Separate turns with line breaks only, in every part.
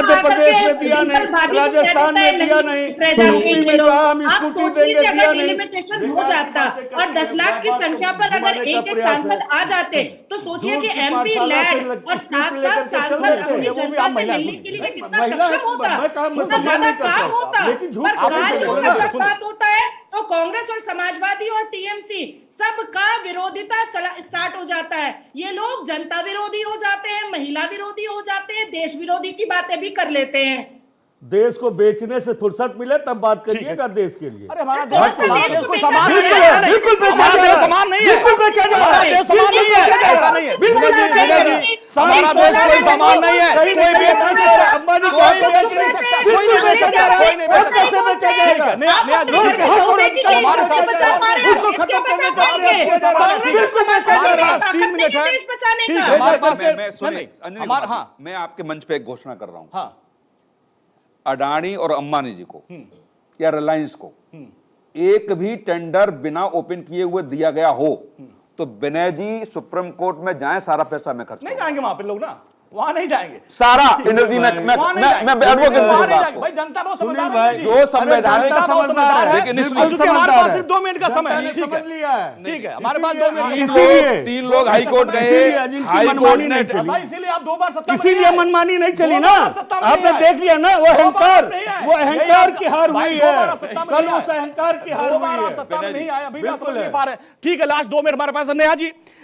मध्य प्रदेश में दिया नहीं, राजस्थान में दिया नहीं, यूपी में कहा हम स्कूटी देंगे, दिया नहीं।
डिलिमिटेशन हो जाता और 10 लाख की संख्या पर अगर एक एक सांसद आ जाते तो सोचिए कि एमपी लैड और 7-7 सांसद अपनी जनता से मिलने के लिए कितना सक्षम होता, कितना ज्यादा काम होता। पर कार्यों का जब बात होता है तो कांग्रेस और समाजवादी और टीएमसी सबका विरोधिता चला स्टार्ट हो जाता है। ये लोग जनता विरोधी हो जाते हैं, महिला विरोधी हो जाते हैं, देश विरोधी की बातें भी कर लेते हैं।
देश को बेचने से फुर्सत मिले तब बात करिएगा देश के लिए।
अरे हमारा
कौन सा देश को बेचा
बिल्कुल नहीं है,
बिल्कुल बेचा
हमारा देश समान नहीं है,
बिल्कुल बेचा जा रहा है,
देश समान नहीं है, ऐसा नहीं है,
बिल्कुल
जी, हमारा देश कोई समान नहीं है, कोई बेच नहीं सकता,
अंबानी
कोई बेच नहीं सकता, कोई नहीं बेच सकता, कोई नहीं बेच सकता।
कैसे बेचा जाएगा?
नया
हमारे साथ बचा पा रहे हैं, देश के बचा पाएंगे। कांग्रेस और समाजवादी में ताकत नहीं है देश बचाने का।
हमारे पास
मैं सुनिए अंजलि,
हमारा हाँ
मैं आपके मंच पे एक घोषणा कर रहा हूं।
हाँ
अडानी और अंबानी जी को या रिलायंस को एक भी टेंडर बिना ओपन किए हुए दिया गया हो तो विनय जी सुप्रीम कोर्ट में जाएं, सारा पैसा मैं खर्च
नहीं
करूंगा।
जाएंगे वहां पे लोग ना, वहां नहीं जाएंगे,
सारा एनर्जी मैं एडवोकेट
जाएंगे भाई। जनता बहुत समझदार है जी।
जो संवैधानिक
समझदार है,
लेकिन
क्योंकि हमारे पास सिर्फ 2 मिनट का समय है, ठीक
समझ
है
लिया है।
ठीक है, हमारे पास 2 मिनट
इसीलिए
3 लोग हाई कोर्ट गए,
इसीलिए
हाई कोर्ट
मनमानी
ने
नहीं चली,
भाई, इसीलिए आप 2 बार सत्ता में
इसीलिए
नहीं आए।
मनमानी नहीं चली
2
ना।
बार सत्ता में नहीं
आपने
आए।
देख लिया ना, वो
2 बार
अहंकार,
नहीं आए।
वो अहंकार की हार
भाई,
हुई
2 बार
है,
आप सत्ता में
कल
नहीं
उस
आए।
अहंकार की हार
2
हुई
बार आप
है।
सत्ता में नहीं आए, अभी भी आप
बिल्कुल
समझ नहीं
है।
पा रहे हैं। ठीक है, लास्ट 2 मिनट हमारे पास है।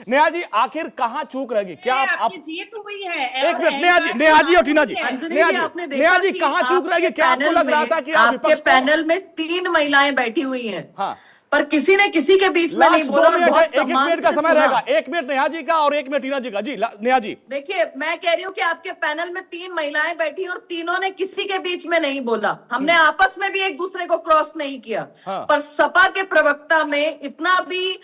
नेहा जी आखिर कहां चूक रहेगी? क्या आप
आपकी जीत हुई है।
एक मिनट, नेहा जी और टीना जी,
अंजलि
नेहा
जी,
जी,
आपने
नेहा
देखा
जी
कि
कहां चूक रहेगी? क्या आपको लग रहा था कि आप
आपके
विपक्ष को
पैनल में 3 महिलाएं बैठी हुई हैं,
हाँ
पर किसी ने किसी के बीच में नहीं
लास्ट 2
बोला,
मिनट है,
बहुत
1
सम्मान
मिनट का
से
समय
सुना।
रहेगा, 1 मिनट नेहा जी का और 1 मिनट टीना जी का। जी नेहा जी,
देखिए, मैं कह रही हूँ कि आपके पैनल में 3 महिलाएं बैठी और तीनों ने किसी के बीच में नहीं बोला, हमने आपस में भी एक दूसरे को क्रॉस नहीं किया।
हाँ।
पर सपा के प्रवक्ता में इतना भी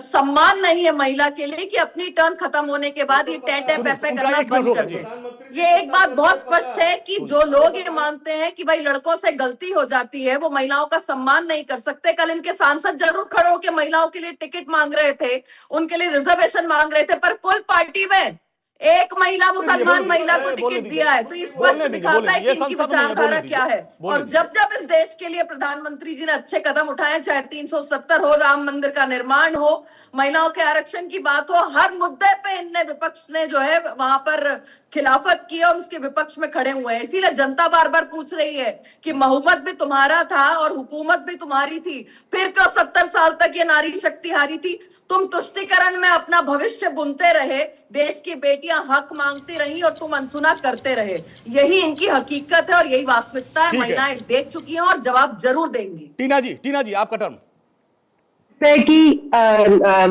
सम्मान नहीं है महिला के लिए कि अपनी टर्न खत्म होने के बाद ये टेटे पेपे
उनका
करना
एक
बंद
मिनट
कर
होगा
दे। ये एक बात बहुत स्पष्ट है कि जो लोग ये मानते हैं कि भाई लड़कों से गलती हो जाती है, वो महिलाओं का सम्मान नहीं कर सकते। कल इनके सांसद जरूर खड़े होकर महिलाओं के लिए टिकट मांग रहे थे, उनके लिए रिजर्वेशन मांग रहे थे, पर कुल पार्टी में एक महिला मुसलमान महिला को टिकट दिया है। तो ये स्पष्ट दिखाता है कि इनकी विचारधारा क्या है। और जब जब इस देश के लिए प्रधानमंत्री जी ने अच्छे कदम उठाए, चाहे 370 हो, राम मंदिर का निर्माण हो, महिलाओं के आरक्षण की बात हो, हर मुद्दे पे इनने विपक्ष ने जो है वहां पर खिलाफत की और उसके विपक्ष में खड़े हुए हैं। इसीलिए जनता बार बार पूछ रही है कि बहुमत भी तुम्हारा था और हुकूमत भी तुम्हारी थी, फिर क्यों 70 साल तक ये नारी शक्ति हारी थी? तुम तुष्टीकरण में अपना भविष्य बुनते रहे, देश की बेटियां हक मांगती रही और तुम अनसुना करते रहे। यही इनकी हकीकत है और यही वास्तविकता है। महिलाएं देख चुकी हैं और जवाब जरूर देंगी।
टीना जी आपका टर्न
है कि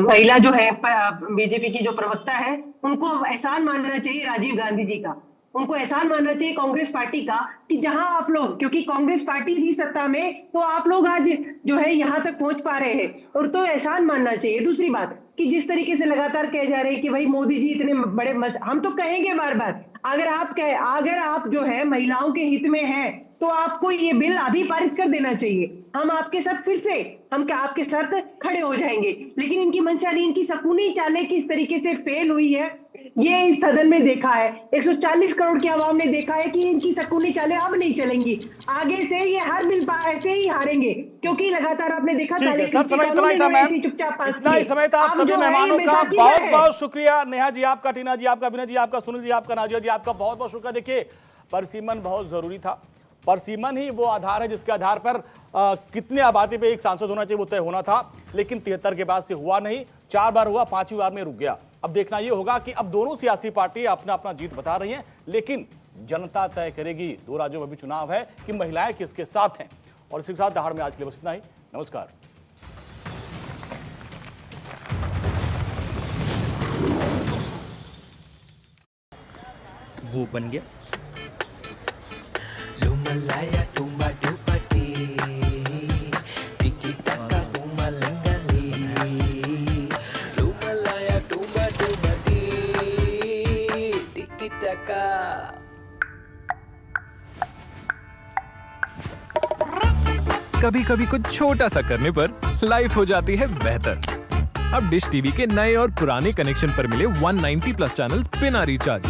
महिला जो है बीजेपी की जो प्रवक्ता है, उनको एहसान मानना चाहिए राजीव गांधी जी का, उनको एहसान मानना चाहिए कांग्रेस पार्टी का कि जहां आप लोग, क्योंकि कांग्रेस पार्टी थी सत्ता में, तो आप लोग आज जो है यहां तक पहुंच पा रहे हैं, और तो एहसान मानना चाहिए। दूसरी बात कि जिस तरीके से लगातार कहे जा रहे हैं कि भाई मोदी जी इतने बड़े हम तो कहेंगे बार बार, अगर आप जो है महिलाओं के हित में है तो आपको ये बिल अभी पारित कर देना चाहिए। हम आपके साथ फिर से आपके साथ खड़े हो जाएंगे। लेकिन इनकी मंशा नहीं, इनकी शकुनी चालें किस तरीके से फेल हुई है, ये इस सदन में देखा है। 140 करोड़ की आवाम ने देखा है कि इनकी शकुनी चालें अब नहीं चलेंगी। आगे से ये हर बिल ऐसे ही हारेंगे, क्योंकि लगातार आपने देखा
सर समय इतना ही था मैम, इतना ही समय था। आप सभी मेहमानों का बहुत बहुत शुक्रिया। नेहा जी आपका, टीना जी आपका, विनय जी आपका, सुनील जी आपका, नाजिया जी आपका बहुत बहुत शुक्रिया। देखिए, परसीमन बहुत जरूरी था। परसीमन ही वो आधार है जिसके आधार पर कितने आबादी पे एक सांसद होना चाहिए वो तय होना था, लेकिन 73 के बाद से हुआ नहीं। 4 बार हुआ, 5वीं बार में रुक गया। अब देखना ये होगा कि अब दोनों सियासी पार्टी अपना अपना जीत बता रही हैं, लेकिन जनता तय करेगी। 2 राज्यों में भी चुनाव है कि महिलाएं किसके साथ हैं। और इसी के साथ दहाड़ में आज के लिए बस इतना ही। नमस्कार।
वो बन गया
Lumalaya tumba dupati Tiki taka pumalengali Lumalaya tumba dupati Tiki taka
कभी कभी कुछ छोटा सा करने पर लाइफ हो जाती है बेहतर। अब डिश टीवी के नए और पुराने कनेक्शन पर मिले 190 प्लस चैनल्स बिना रिचार्ज।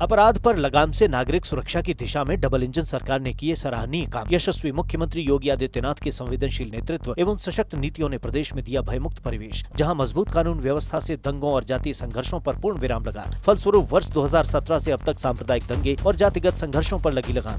अपराध पर लगाम से नागरिक सुरक्षा की दिशा में डबल इंजन सरकार ने किए सराहनीय काम। यशस्वी मुख्यमंत्री योगी आदित्यनाथ के संवेदनशील नेतृत्व एवं सशक्त नीतियों ने प्रदेश में दिया भयमुक्त परिवेश, जहां मजबूत कानून व्यवस्था से दंगों और जातीय संघर्षों पर पूर्ण विराम लगा। फलस्वरूप वर्ष 2017 से अब तक सांप्रदायिक दंगे और जातिगत संघर्षों पर लगी लगाम